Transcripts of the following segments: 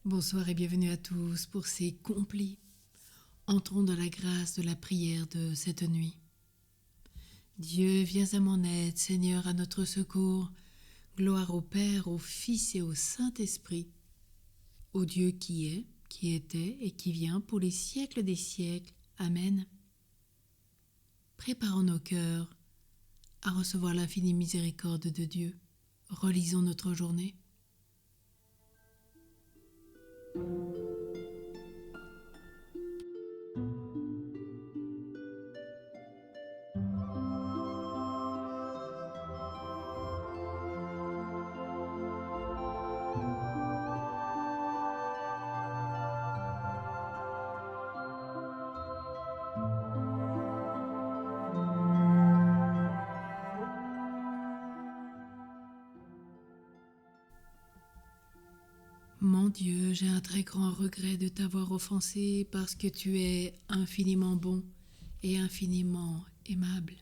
Bonsoir et bienvenue à tous pour ces complis. Entrons dans la grâce de la prière de cette nuit. Dieu, viens à mon aide, Seigneur, à notre secours. Gloire au Père, au Fils et au Saint-Esprit. Au Dieu qui est, qui était et qui vient pour les siècles des siècles. Amen. Préparons nos cœurs à recevoir l'infinie miséricorde de Dieu. Relisons notre journée. Mon Dieu, j'ai un très grand regret de t'avoir offensé parce que tu es infiniment bon et infiniment aimable,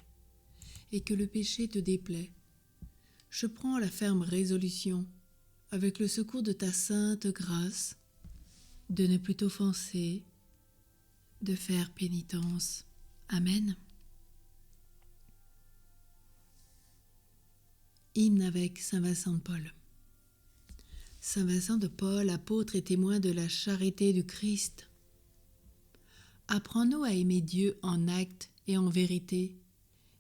et que le péché te déplaît. Je prends la ferme résolution, avec le secours de ta sainte grâce, de ne plus t'offenser, de faire pénitence. Amen. Hymne avec Saint Vincent de Paul. Saint Vincent de Paul, apôtre et témoin de la charité du Christ. Apprends-nous à aimer Dieu en acte et en vérité,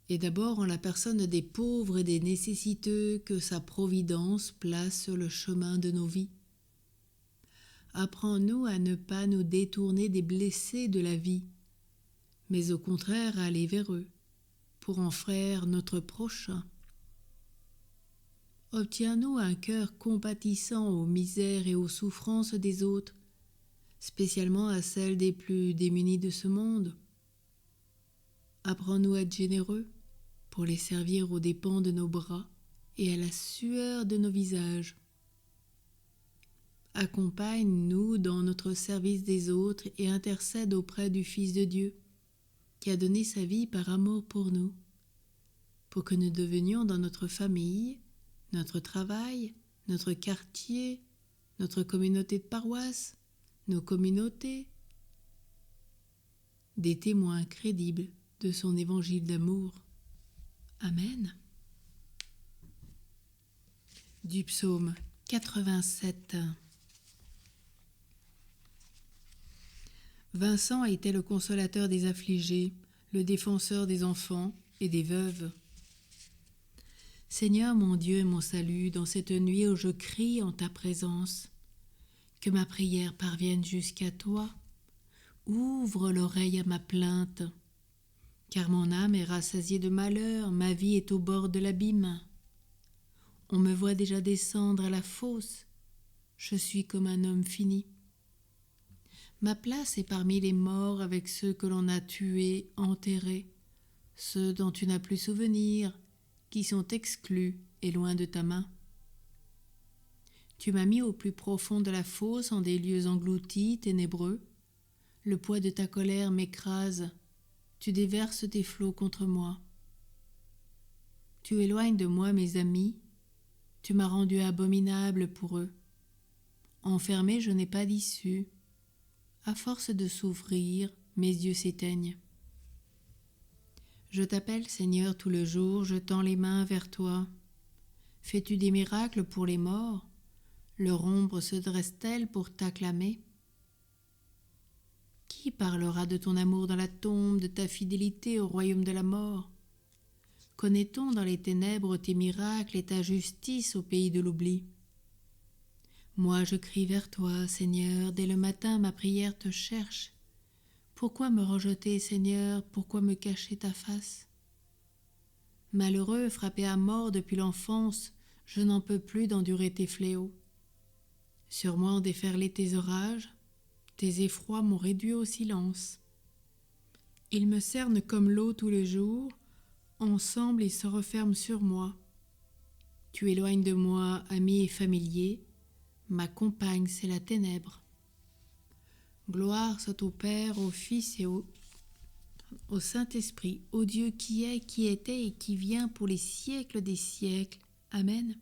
et d'abord en la personne des pauvres et des nécessiteux que sa providence place sur le chemin de nos vies. Apprends-nous à ne pas nous détourner des blessés de la vie, mais au contraire à aller vers eux, pour en faire notre prochain. Obtiens-nous un cœur compatissant aux misères et aux souffrances des autres, spécialement à celles des plus démunis de ce monde. Apprends-nous à être généreux, pour les servir aux dépens de nos bras et à la sueur de nos visages. Accompagne-nous dans notre service des autres et intercède auprès du Fils de Dieu, qui a donné sa vie par amour pour nous, pour que nous devenions dans notre famille, notre travail, notre quartier, notre communauté de paroisse, nos communautés, des témoins crédibles de son évangile d'amour. Amen. Du psaume 87. Vincent était le consolateur des affligés, le défenseur des enfants et des veuves. Seigneur mon Dieu et mon salut, dans cette nuit où je crie en ta présence, que ma prière parvienne jusqu'à toi. Ouvre l'oreille à ma plainte, car mon âme est rassasiée de malheur, ma vie est au bord de l'abîme. On me voit déjà descendre à la fosse, je suis comme un homme fini. Ma place est parmi les morts avec ceux que l'on a tués, enterrés, ceux dont tu n'as plus souvenir, qui sont exclus et loin de ta main. Tu m'as mis au plus profond de la fosse en des lieux engloutis, ténébreux. Le poids de ta colère m'écrase, tu déverses tes flots contre moi. Tu éloignes de moi mes amis, tu m'as rendu abominable pour eux. Enfermé, je n'ai pas d'issue. À force de souffrir, mes yeux s'éteignent. Je t'appelle, Seigneur, tout le jour, je tends les mains vers toi. Fais-tu des miracles pour les morts? Leur ombre se dresse-t-elle pour t'acclamer? Qui parlera de ton amour dans la tombe, de ta fidélité au royaume de la mort? Connaît-on dans les ténèbres tes miracles et ta justice au pays de l'oubli? Moi je crie vers toi, Seigneur, dès le matin ma prière te cherche. Pourquoi me rejeter, Seigneur? Pourquoi me cacher ta face? Malheureux, frappé à mort depuis l'enfance, je n'en peux plus d'endurer tes fléaux. Sur moi ont déferlé tes orages, tes effrois m'ont réduit au silence. Ils me cernent comme l'eau tous les jours, ensemble ils se referment sur moi. Tu éloignes de moi amis et familiers, ma compagne c'est la ténèbre. Gloire soit au Père, au Fils et au Saint-Esprit, au Dieu qui est, qui était et qui vient pour les siècles des siècles. Amen.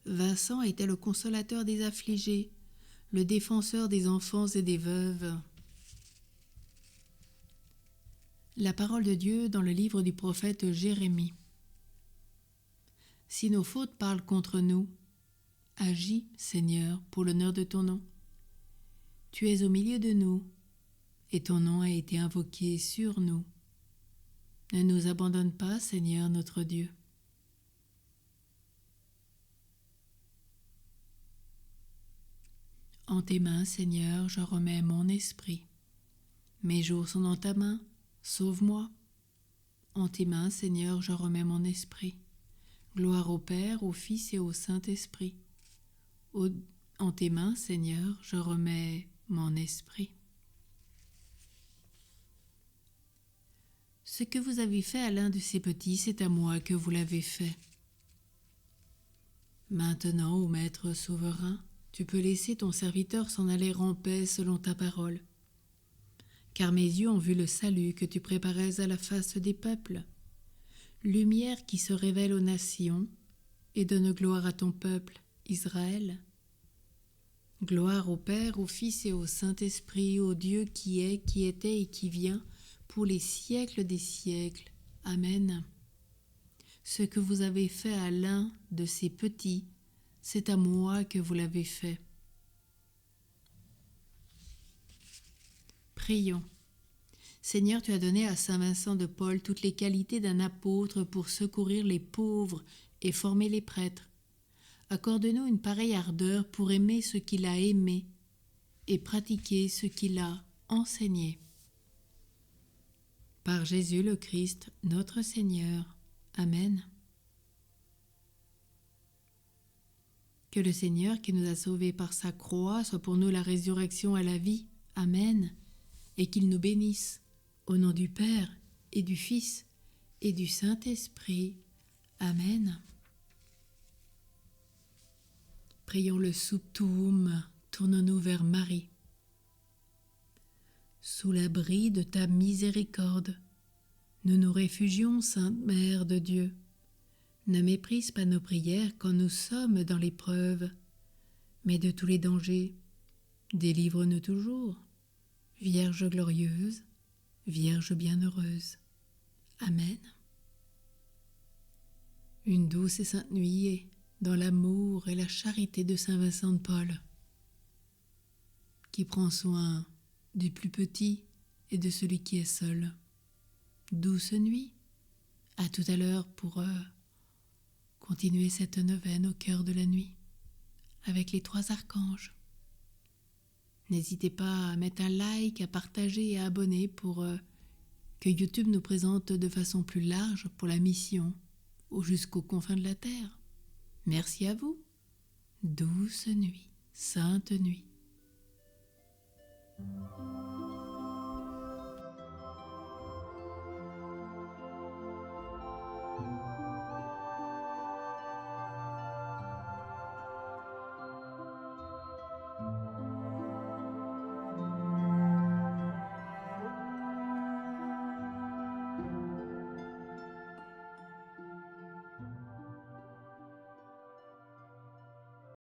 Vincent était le consolateur des affligés, le défenseur des enfants et des veuves. La parole de Dieu dans le livre du prophète Jérémie. Si nos fautes parlent contre nous, agis, Seigneur, pour l'honneur de ton nom. Tu es au milieu de nous, et ton nom a été invoqué sur nous. Ne nous abandonne pas, Seigneur notre Dieu. En tes mains, Seigneur, je remets mon esprit. Mes jours sont dans ta main, sauve-moi. En tes mains, Seigneur, je remets mon esprit. Gloire au Père, au Fils et au Saint-Esprit. En tes mains, Seigneur, je remets mon esprit. Ce que vous avez fait à l'un de ces petits, c'est à moi que vous l'avez fait. Maintenant, ô Maître souverain, tu peux laisser ton serviteur s'en aller en paix selon ta parole. Car mes yeux ont vu le salut que tu préparais à la face des peuples, lumière qui se révèle aux nations et donne gloire à ton peuple, Israël. Gloire au Père, au Fils et au Saint-Esprit, au Dieu qui est, qui était et qui vient, pour les siècles des siècles. Amen. Ce que vous avez fait à l'un de ces petits, c'est à moi que vous l'avez fait. Prions. Seigneur, tu as donné à saint Vincent de Paul toutes les qualités d'un apôtre pour secourir les pauvres et former les prêtres. Accorde-nous une pareille ardeur pour aimer ce qu'il a aimé et pratiquer ce qu'il a enseigné. Par Jésus le Christ, notre Seigneur. Amen. Que le Seigneur qui nous a sauvés par sa croix soit pour nous la résurrection à la vie. Amen. Et qu'il nous bénisse, au nom du Père et du Fils et du Saint-Esprit. Amen. Prions le Subtuum, tournons-nous vers Marie. Sous l'abri de ta miséricorde, nous nous réfugions, Sainte Mère de Dieu. Ne méprise pas nos prières quand nous sommes dans l'épreuve, mais de tous les dangers, délivre-nous toujours. Vierge glorieuse, Vierge bienheureuse. Amen. Une douce et sainte nuit dans l'amour et la charité de saint Vincent de Paul, qui prend soin du plus petit et de celui qui est seul. Douce nuit, à tout à l'heure pour continuer cette neuvaine au cœur de la nuit, avec les 3 archanges. N'hésitez pas à mettre un like, à partager et à abonner pour que YouTube nous présente de façon plus large pour la mission jusqu'aux confins de la terre. Merci à vous. Douce nuit, sainte nuit.